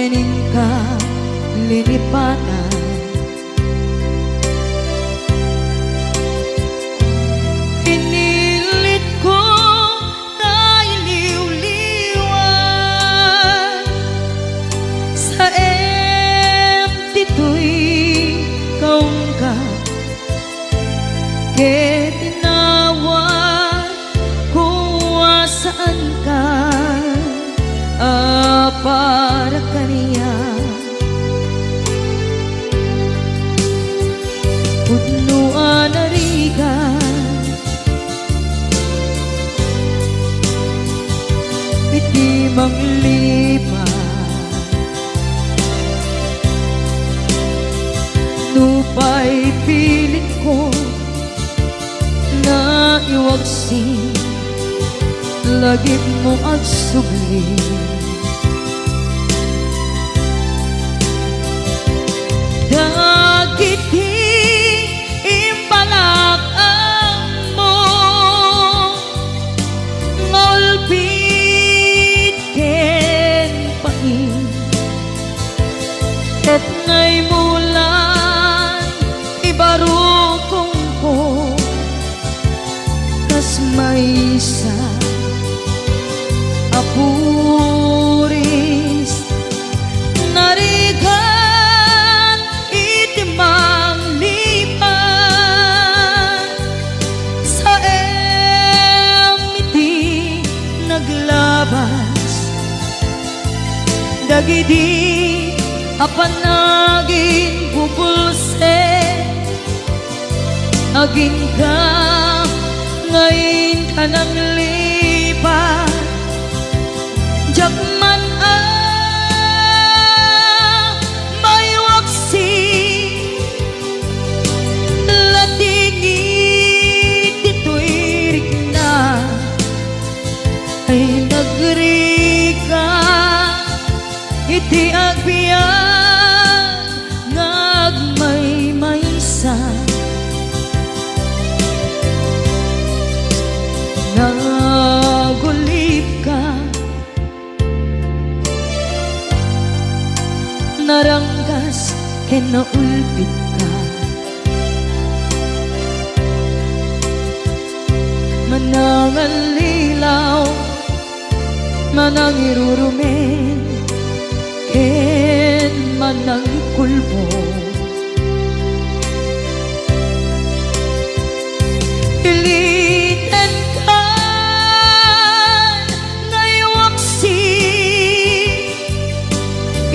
kening ka lilipatan. Pinilit ko na iliw-liwan sa empty to'y kaung ka. Ke tinawag kung saan ka para kaniya. Pudnuan arigan iti manglipat nupay pilit ko na iwagsin lagip mo agsubli. Dagit imbalak ang mo ngolpit ken pain et ngay mulan ibarukong ko kas maysa apuris narigan itimang lipan sa emiti naglabas dagidi apanagin bubulse aging ka ngayon ka nang lipat. Jakman may waksi latingit ito'y rigna ay nagrika iti agbiyan ngagmay maysa nagulip ka naranggas ken naulpit ka manangal lilaw manang irurumen ken manang kulbo iliten ka ngaywaksi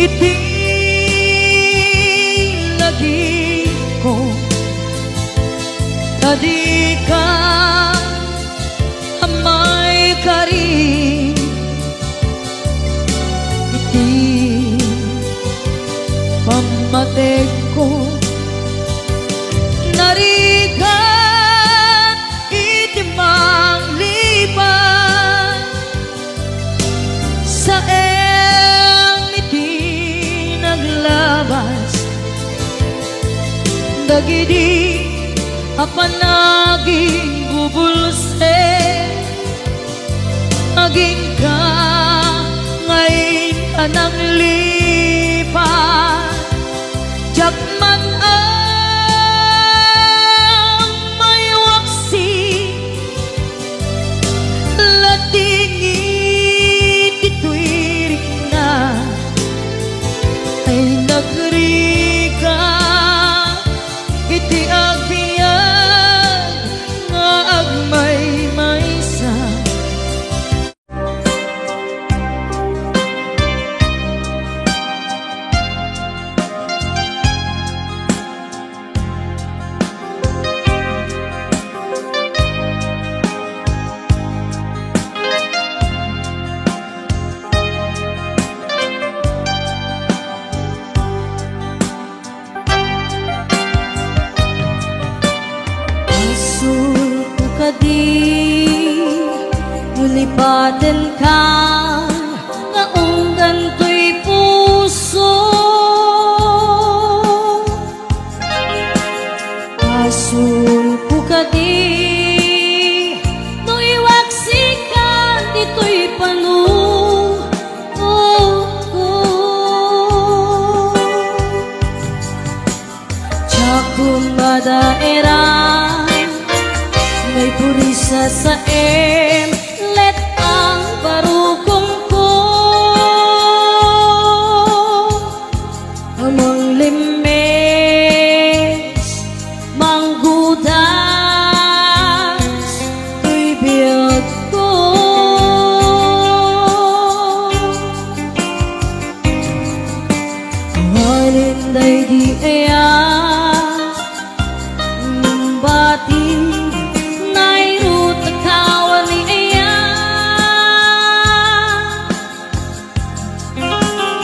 iti tadi ka amay karin iti pamateg ko narigan iti manglipan sa iti naglabas dagidi apanaging bubulse aging ka ngayon ka nang lipat. Jakman may waksi latingit ito'y rigna ay nagrika iti agbiyan nga agmay maysa. Nulipatan ka nga unggan to'y puso asul ko ka di no'y waksikan dito'y panu daerah may purisa sa let ang barukong ko amang limes manggudas tuy biyag ko halinday di ayan bati nairut kawan ni ayan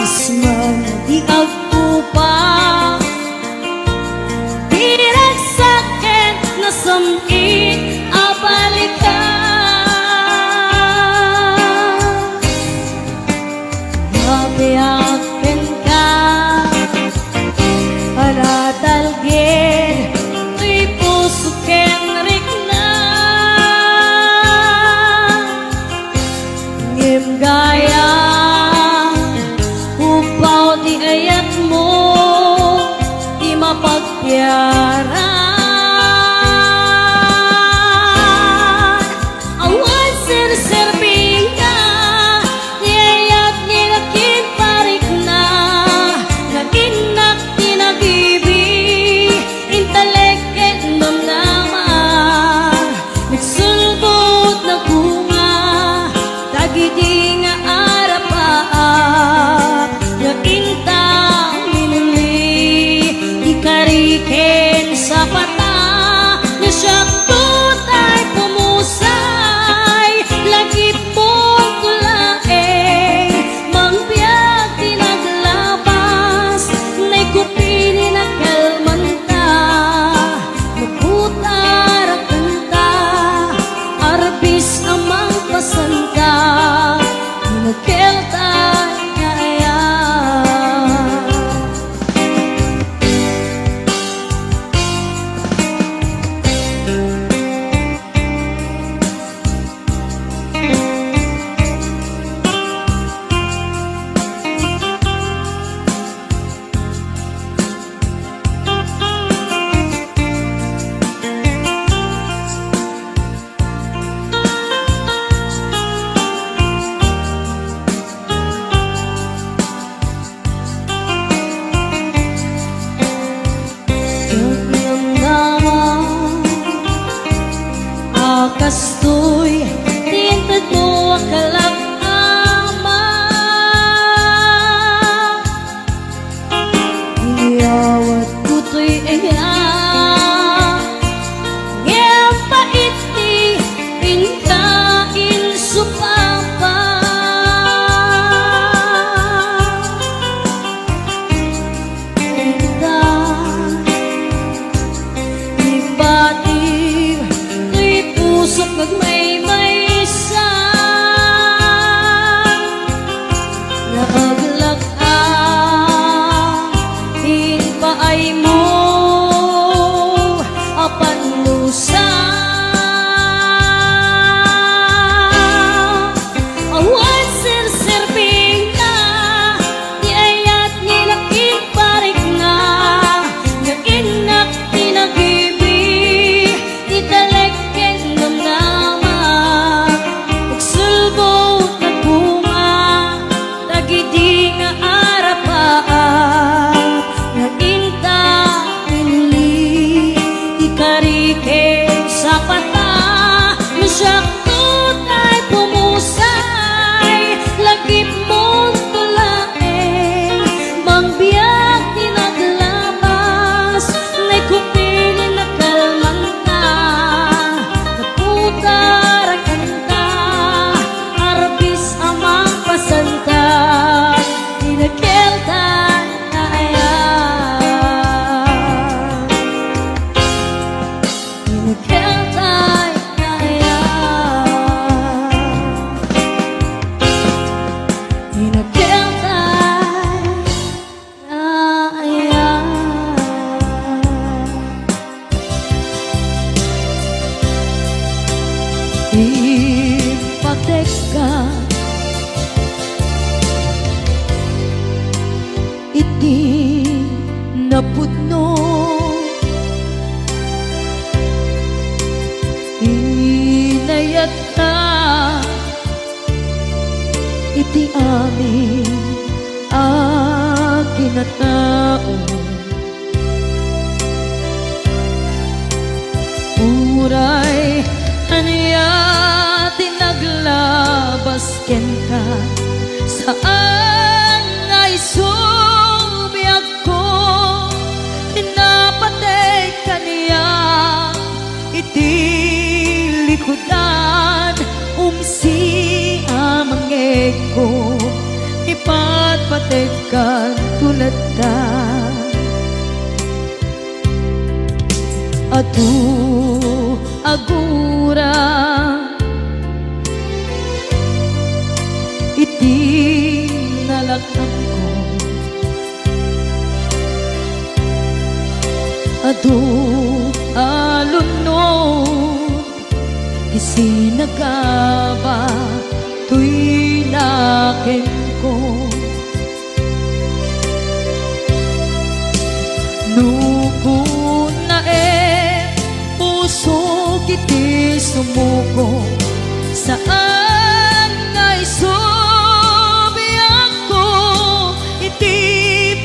isman di agpupa direk sakit na samit abalikan mabiyakin ka anatalgin tuy puso kenrik na ngim gaya upaw di ayat mo di mapagpiaran awan sir-sirbing ka di ayat nilakin parik na naginak tinagibi inteleket namnaman nagsulbot na bunga tagidi nga arapaat nga intang minuli ikariken sa pata na siyakot ay pumusay lagip mong tulaeng mangbiag tinaglabas na'y kupili na kalmanta maputar ang kanta arbis amang pasanta nagkeltay kaya kastoy tintad mo akalag ama iyawat kuto'y iya ngayang paiti inkain supapa ibating pusok nagmaymay sa nakaglakan hinpaay mo apan lusa awan sir-sirbing ka di ayat nilaking parik nga naginak tinagibi italek nagsulbot na bunga tagidi nga arapaan naginta pinili ikariken sa pata masyakot ay pumusay lagip mong tulaeng mangbiyak tinaglabas na'y kupili na kalmanta naputar ang kanta arbis amang pasanta inakeltan na ayan inakeltan na ayan inakeltan na ayan ipatek ka iti napudno inayat ka iti amin akinatao. Uray anya tinaglabas ken ka saan ay subiyag ko pinapatay kaniya iti likudan umsi amangeg ko ipatpatay kan tulad ta adu agura iti nalakam ko adu alunod isinagaba tuy nakin ko nukun na puso kiti sumuko saan ngay subiyag ko iti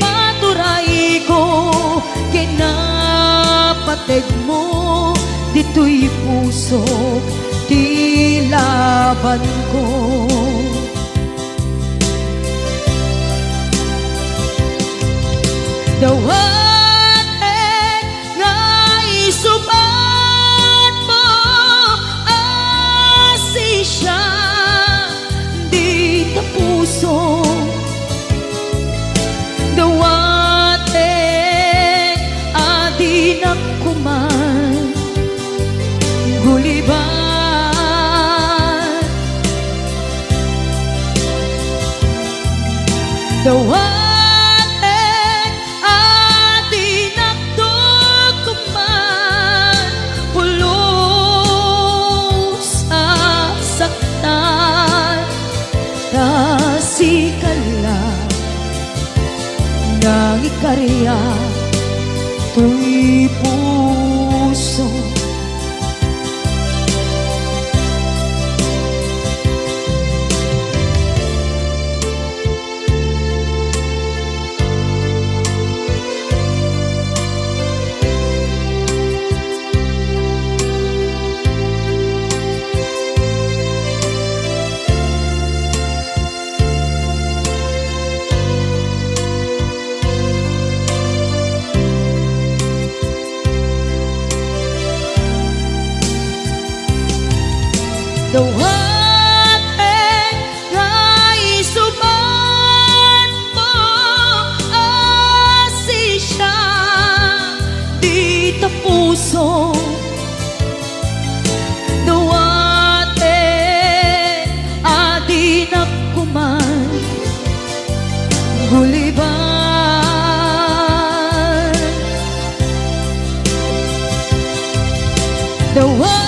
paturay ko kinapatid mo dito'y puso di laban ko dawaten ngay subat mo asi siya di ta puso dawaten adi nakuman guliban dawaten nang ikarya tuy puso dawaten ngay subat mo asi siya di ta puso dawaten adi nakuman guliban dawaten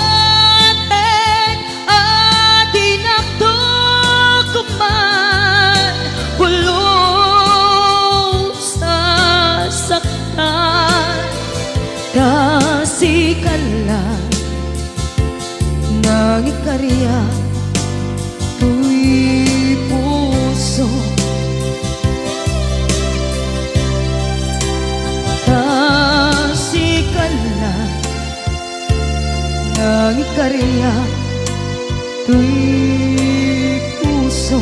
kasikala nang ikarya tuy puso kasikala nang ikarya tuy puso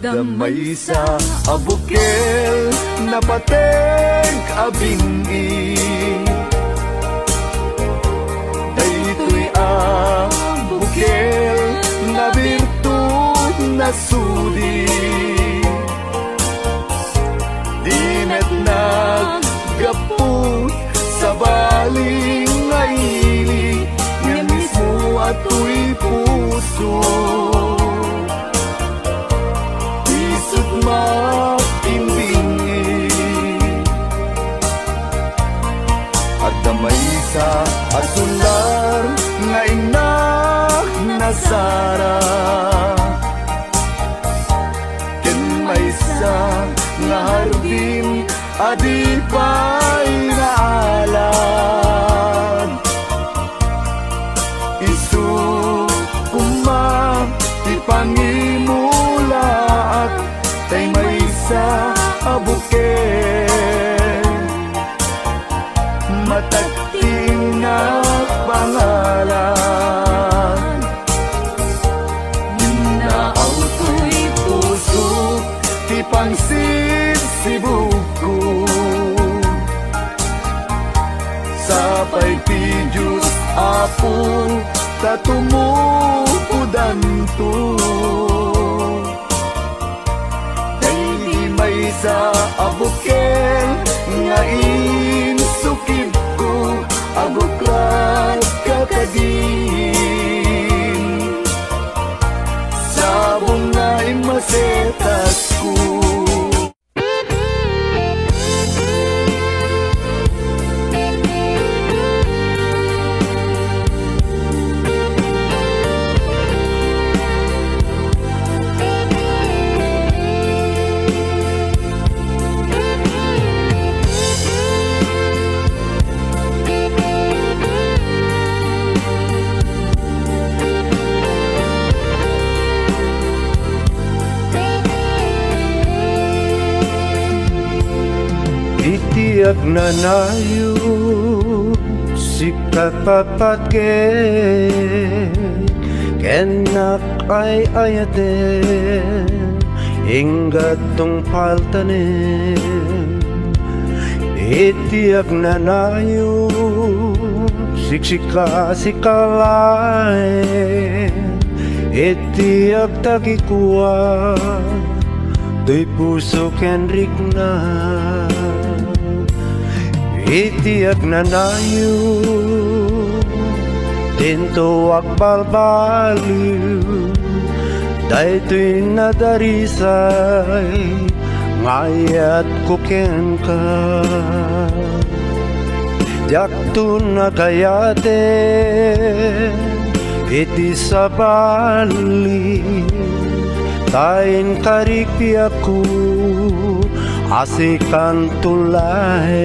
Damay sa abukel na pateng abingi, daytoy abukel na birtud na sudi. Di met naggapot sa baling ngaili, nga mismo ato'y puso. Isut makimbingi, at damay sa asular nga inak na Sara. Ken may sa nga hardin adi pa'y naalad. Isu kuma ipangimulaat, tay may sa abukel matagting na pangalan. Naaw to'y puso ti pangsisibuko, sapay ti Diyos Apo tatumukudan to. May sa abukel nga insukib ko, abuklat kakadin sa bunga imasetas ko. Itiyak na nayo sikat papatke, kenak ay ayate ingat tong paltane. Itiyak na nayo siksika sikalay, itiyak takikuwa to'y puso kenrik na. Itiyak na nayo tinto akbalbaliw, daytoy nadarisay ngayat kuken ka. Diyak to nakayate iti sabali, tain karikpi ako asikan tulay.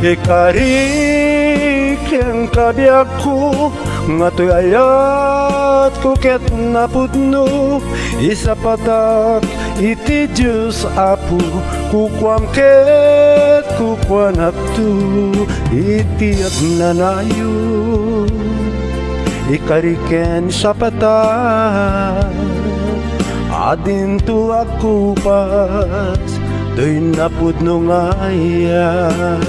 Ikarik yang kabiyak ko nga to'y ayat ko ket napudno, isa patak iti Diyos Apo kukwam ket kukwan akto. Iti agnanayo ikariken sa patak, adin to ako pas do'y napudno ngayan.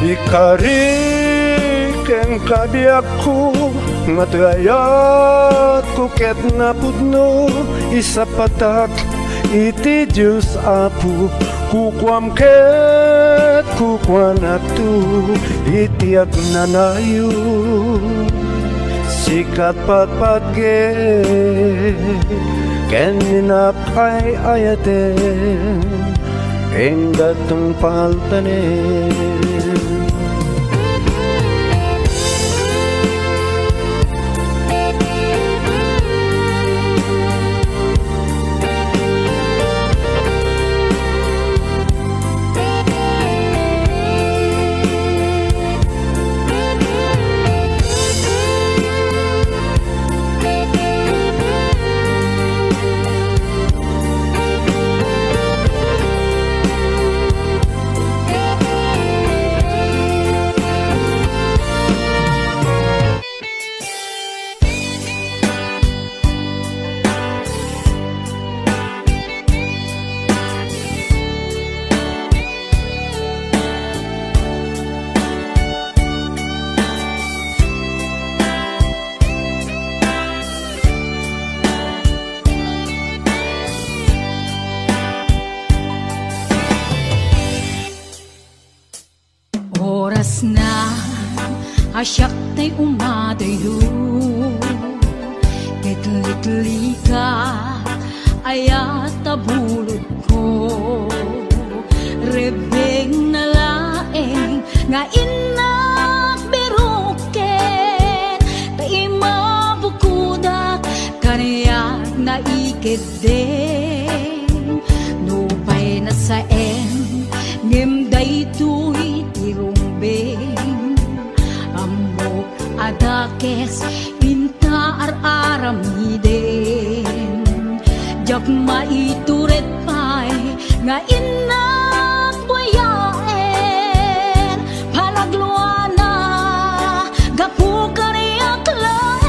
Ikarik ang kabiyak ko nga to'y ayat ko ket napudno, isa patak iti Diyos Apo kukwam ket kukwan akto. Iti agnanayo sikat patpatke, ken ninapay ayaten enggat tong paltanen. asyak tay umadayo. Litli ka ayat tabulod ko, rebeng na laeng nga inak beruken, tay mabukudak kaniyak na ikeden. Nupay na saen ngimday tuy tirumbeng, amok adakes intaar aramiden. Jak maituret pay nga inak buyaen, palagluana gapu kaniyak laen.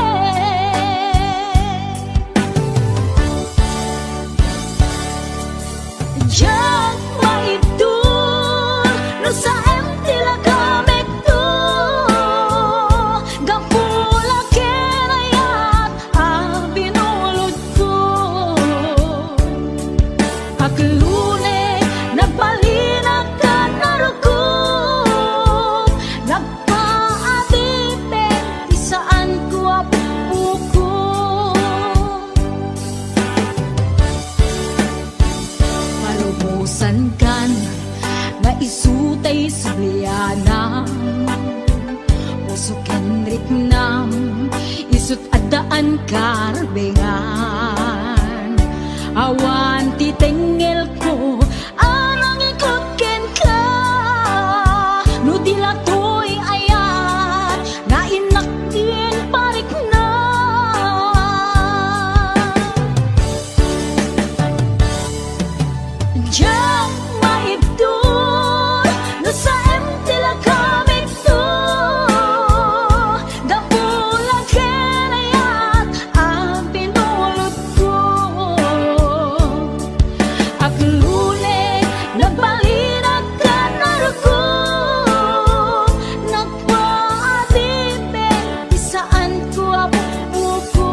Jak maitur no sa tila kamek to, gapula kenayat abinulod ko. Aklune nagbalinag ka narugog, nagpaadipin di saan ko apuko. Palubusan kan nga isutay sublianam, usukin ritnam isut adaan karbengan. Awan titengel ko anang ikuken ka, no dilatoy ayat nga inaktin parik na. Diyan maibdol no sa tila kamik to, gapula kenayat ang pinulot ko. Aklune nagbalinag ka narugog, nagpaadipin di saan ko apuko.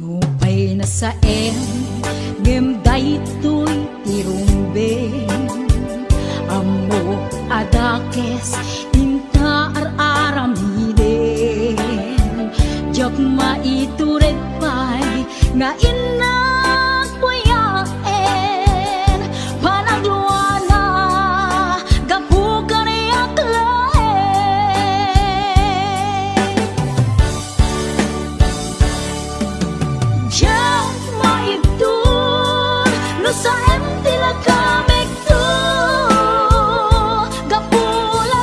Nupay na saen ngimday tuy tirumbeng, amo adakes intaar aramiden. Jak maituret pay nga inak buyaen, panagluana gapu kaniyak laen. Jak maibdol no sa tila kamek to, gapula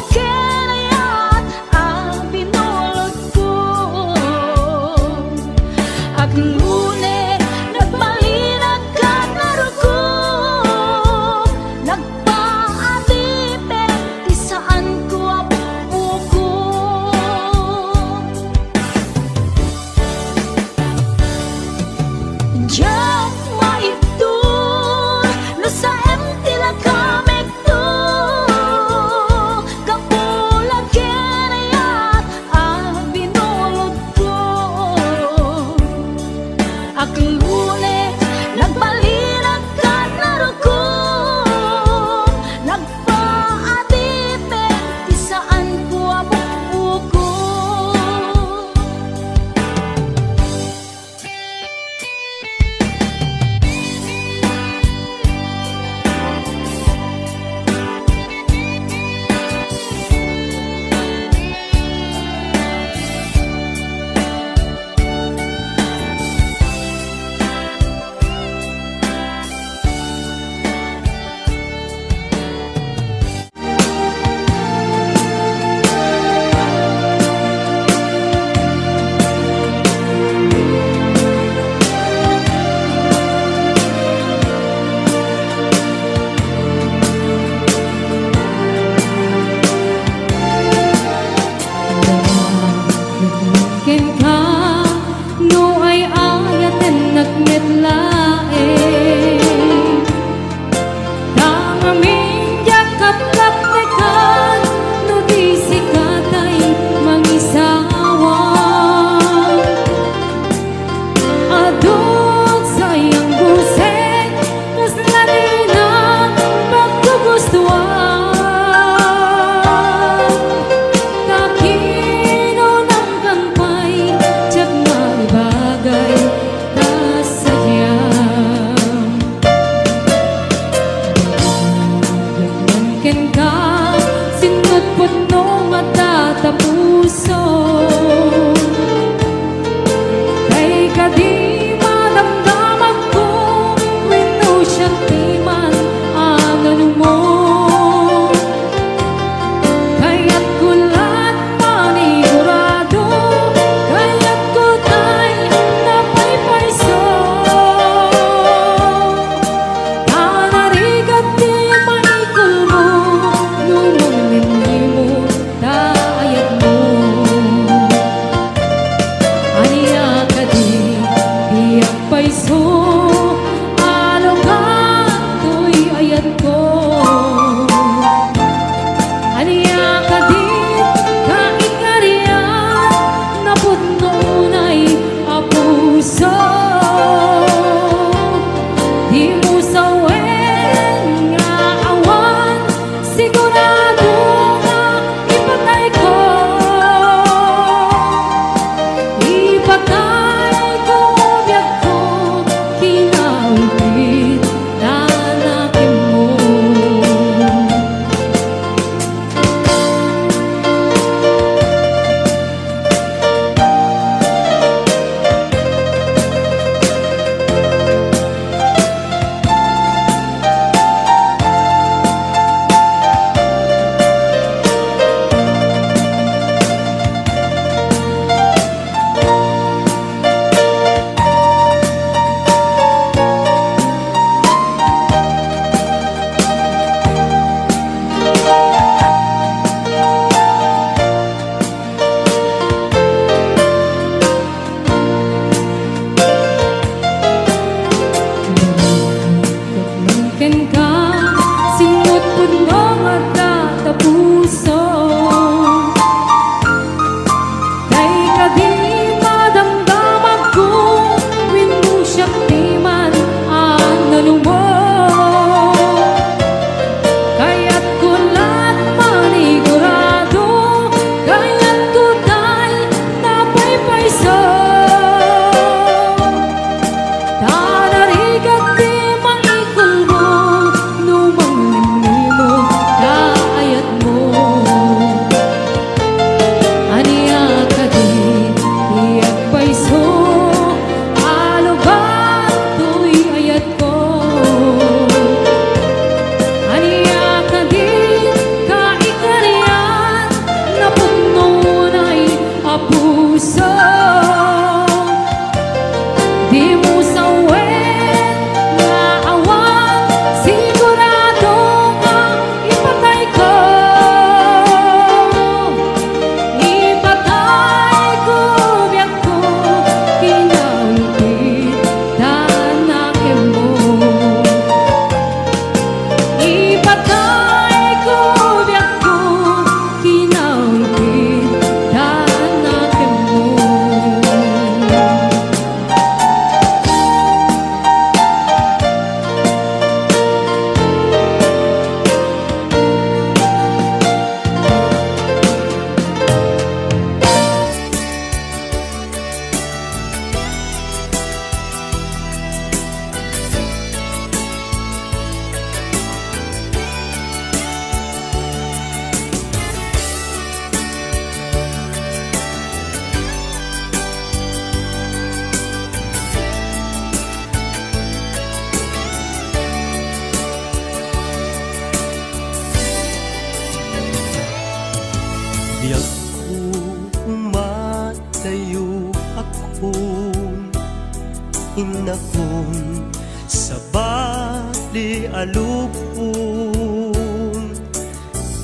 akong sa bali alupon.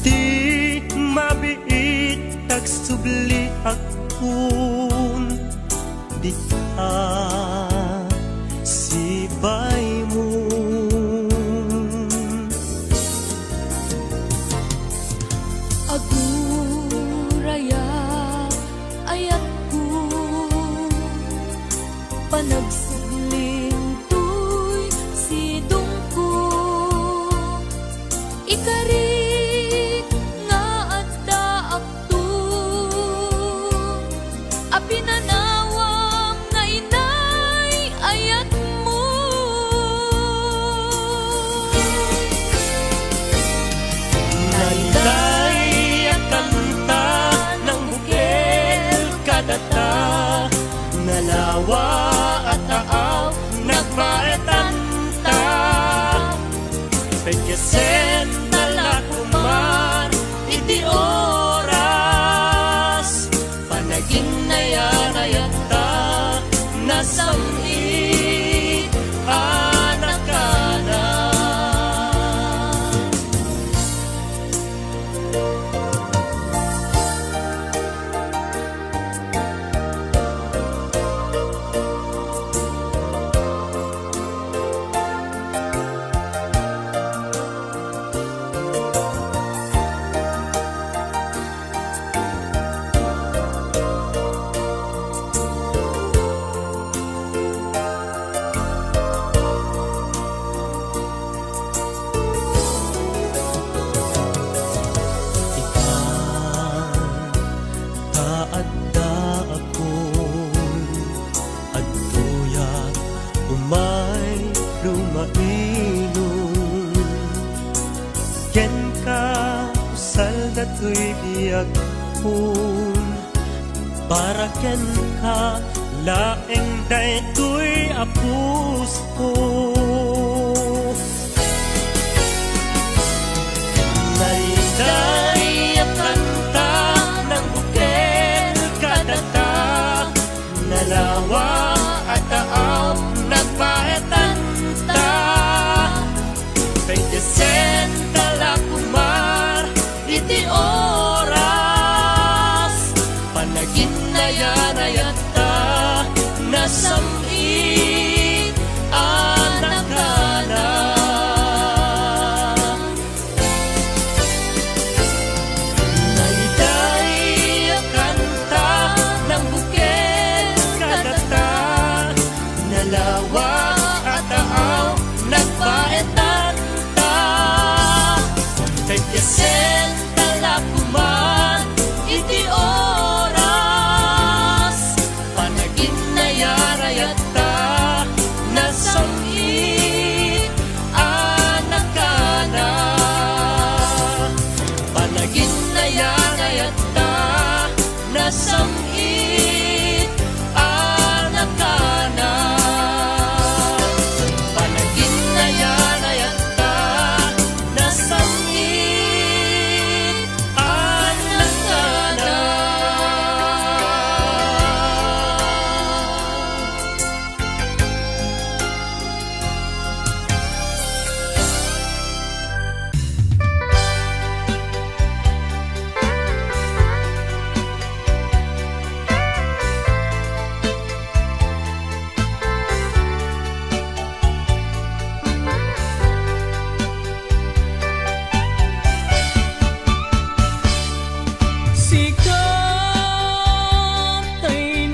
Di mabiit tagsubli akon, di ka sibay mo. Aguraya ayat ko panagsubling tuy sidong ko ikarit nga adda akto apinanawang nga inay ayat mo. Naitay ang kanta ng bukel kadata, nalawa at taaw nagmaetanta. Pagkasen nalakumar iti oras, panaging nayanayata nasamit anak ka na. Taadda akon adtuya umay lumainon, ken ka usal datoy biag kun, para ken ka laeng daytoy apus ko. Naiday ang kanta ng bukel kadata, nalawa at taaw nagpaetanta. Pagkasen talakumar iti oras, panagin na yanayata nasamit anak ka na. Nalawa at taaw nagpaetanta. Pagkasen talakuman iti oras, panagin na yarayata nasamit anak ka na. Panagin na yarayata nasamit anak ka na.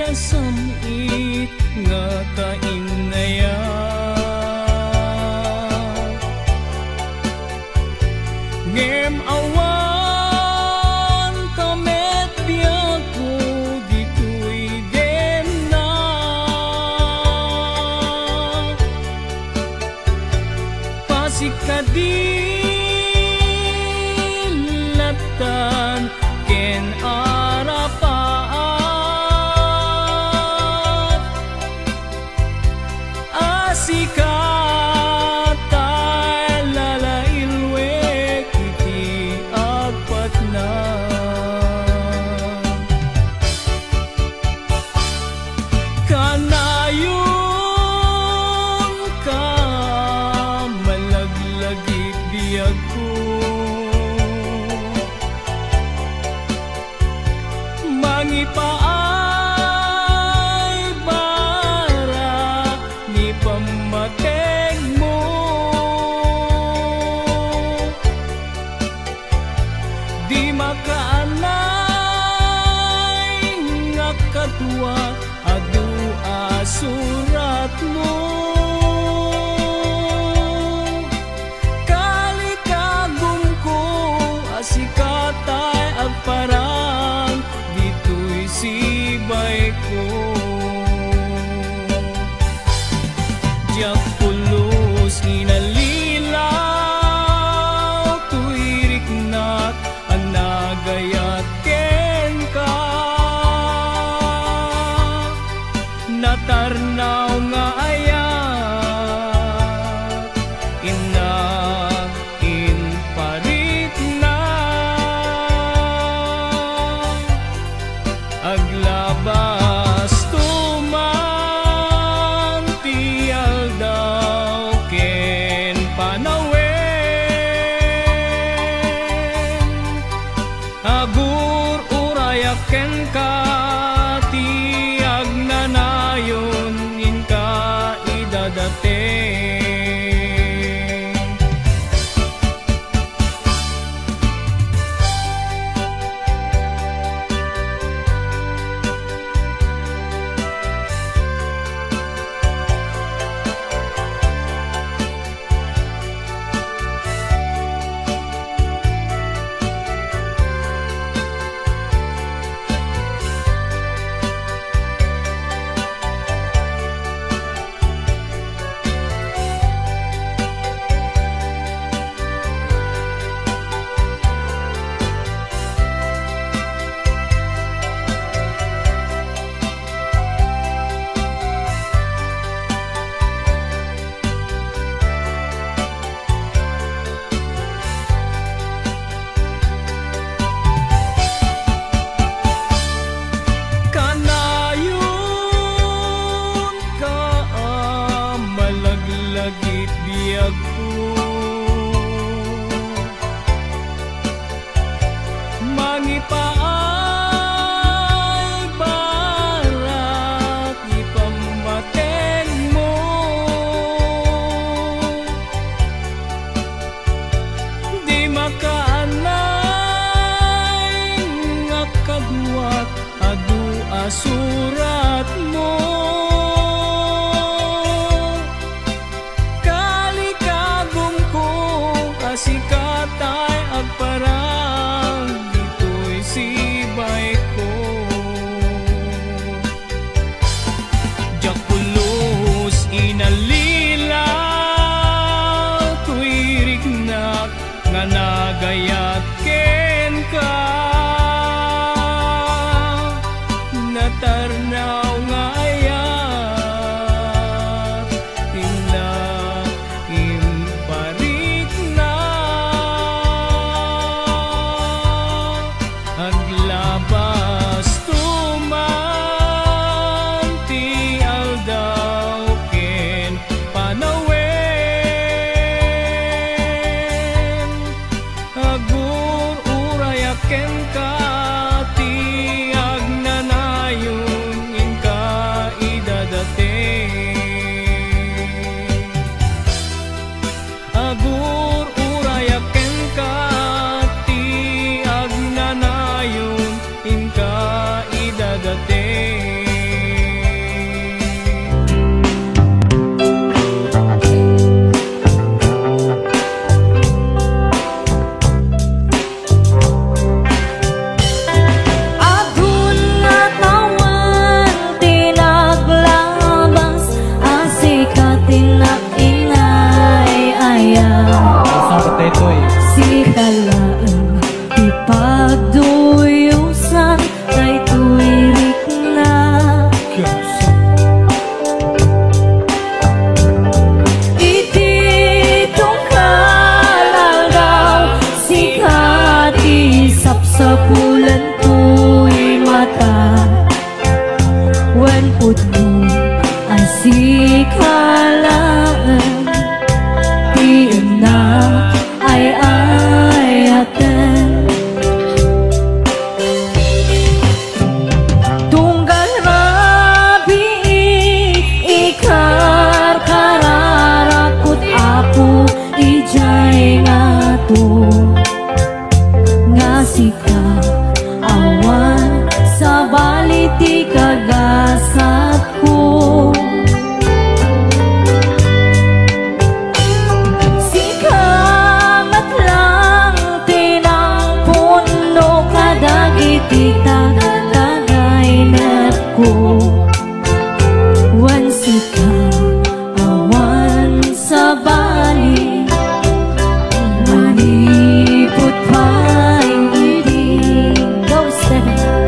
Samit nga kainayan ngem awan kamet biag ko ditoy gemna pasikadilatan ken arapan mangipaay bara ni pamateg mo. Di makaanay nga katwa adu asurat mo. Kalikagum ko asikatay agparang dito'y sibay ko. Diyak pulos inalilaw tuirik nat ang nagayat ken ka. Natarnaw nga ayat in parit na aglabas tuman tial daw ken panawen. Agur urayak ken ka tiag nanayon in ka idadate. Kanayon ka malaglagit biyag ko. Mangipaay barat ipamateg mo. Di makaanay nga kadwat adu asurat mo. Kalikagum ko asikatay agparang dito'y sibay ko. Diyak pulos inalilaw tuirik nak nga nagayat ken ka. Natarnaw nga ayat tina imparit na aglabas tuman ti aldaw ken ti kagasat ko. Sikamat lang tinangpuno kadagiti tagay-net ko. Wan sika awan sa bali, manipot pa'y ibig. Go, Stephen.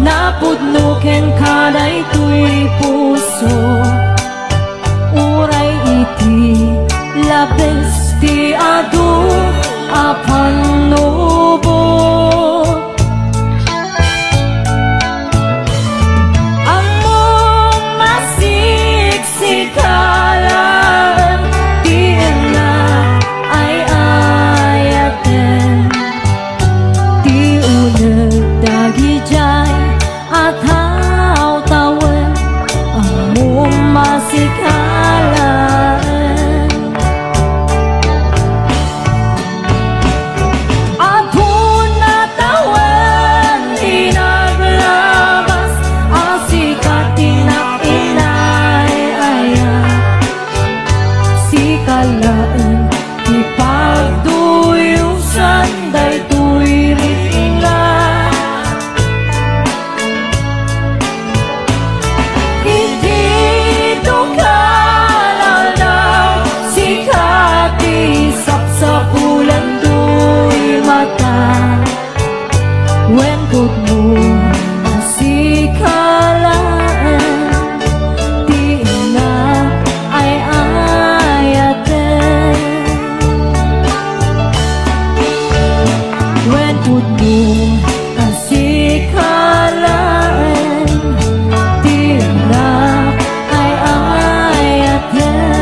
Napudnuken kaday tuy puso, uray iti labes ti adu apan nubo. Among masiksikalan ti na ay ayaten, ti uneg dagi jay at haw-tawen among masikalan. At hunatawen inaglabas asikat tinag-inay-aya, sikalaan ipagduyusan daytoy ringan. Wengkot mo nasikalaan, di na ay ayaten. Wengkot mo nasikalaan, di na ay ayaten.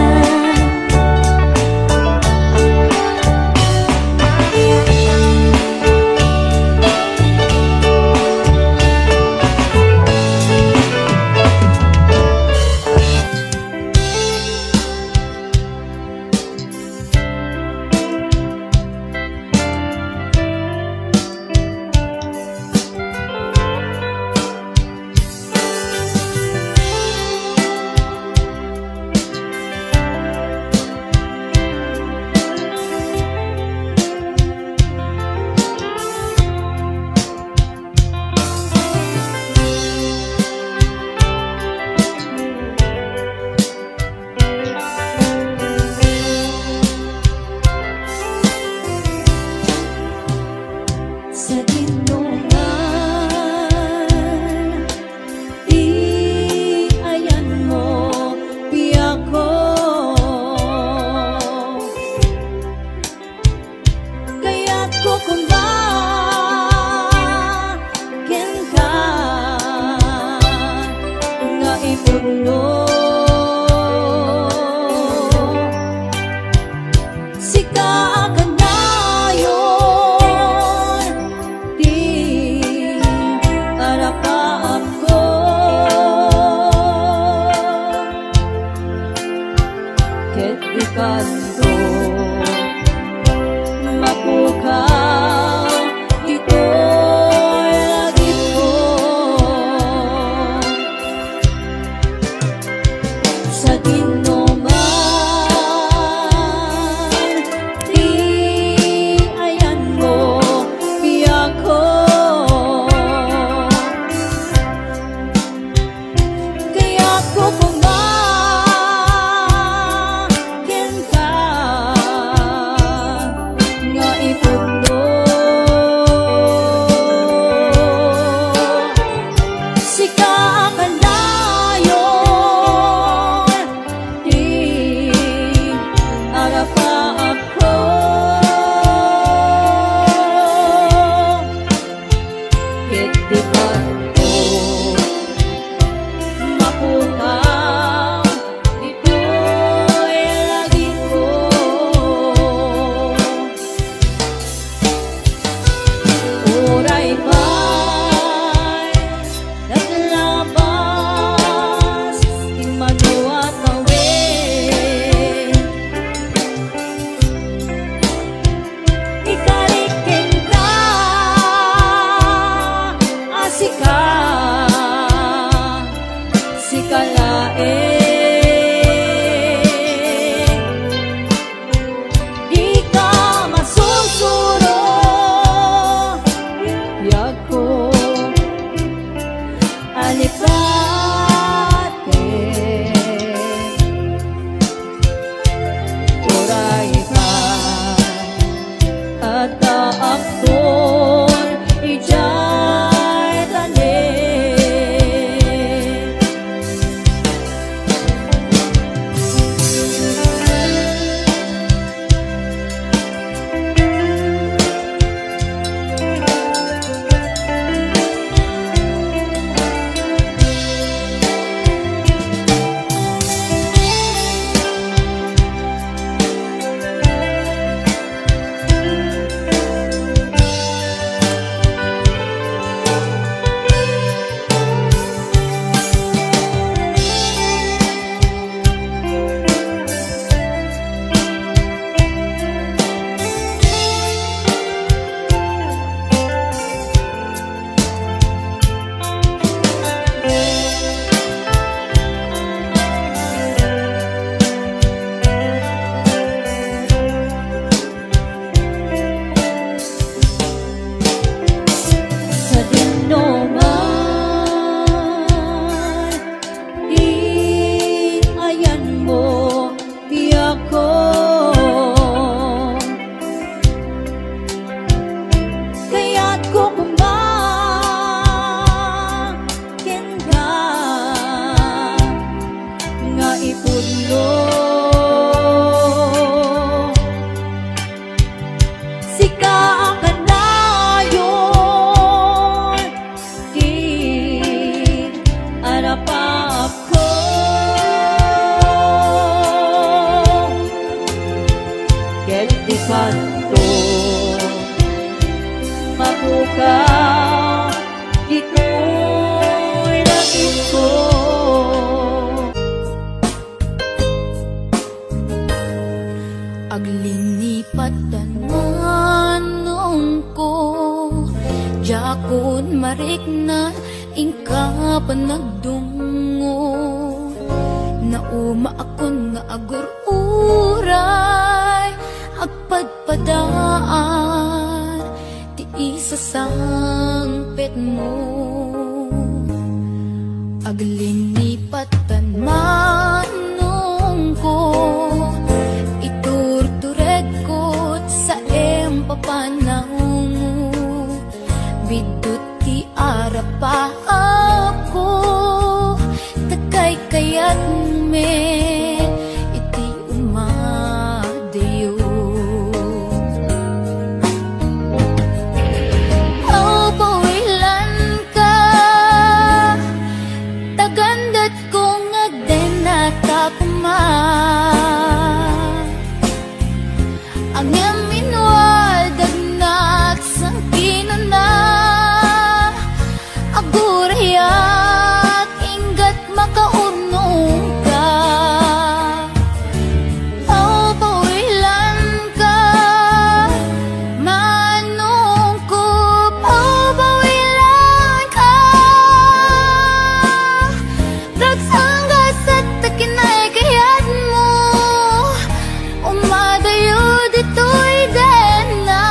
Sa tinungan, iayan mo piyak ko. Kaya't ko kumbakin ka nga ipuno. Sika akan kanto mapukaw ito'y lagi ko sa dinungan, di ayan mo piyak ko. Kaya't ko kumakin ka kanto mapukaw ito'y langit ko. Aglinipat tananong ko jakon marik na ingka panagdungo nauma akon nga agur-uray agpadpadaan ti isa sangpet mo. Aglinipat tananong ko iturtured ko sa empapanaw mo bidut ti arapa ako takay kayat men iti umadayo. Aw pawilan ka tagandat kong agdenata kuma ang yaminwadag nagsang kinana agurayak inggat makaunong ka. Aw pawilan ka manungkup aw pawilan ka dagsanggas at takinay kayat mo umadayo dito'y dena.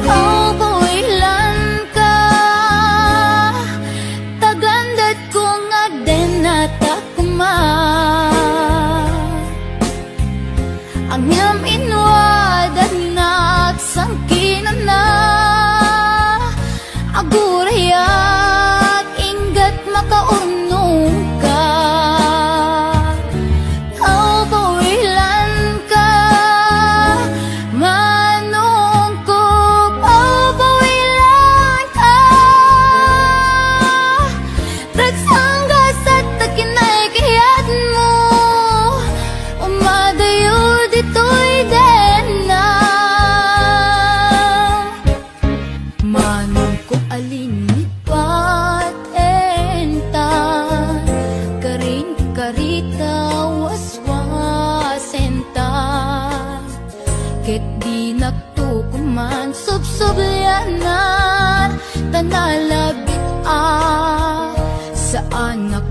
Aw pawilan ka tagandat kong agdenata kuma ang yam inwadag nagsangkinan na agurayak inggat makaunong ka. Aw pawilan ka manungkup aw pawilan ka dagsanggas at takinay kayat mo umadayo dito'y dena. Manong ko alinipat enta karin karita waswasenta ket di nagtukuman subsubyanan tanalabit sa anak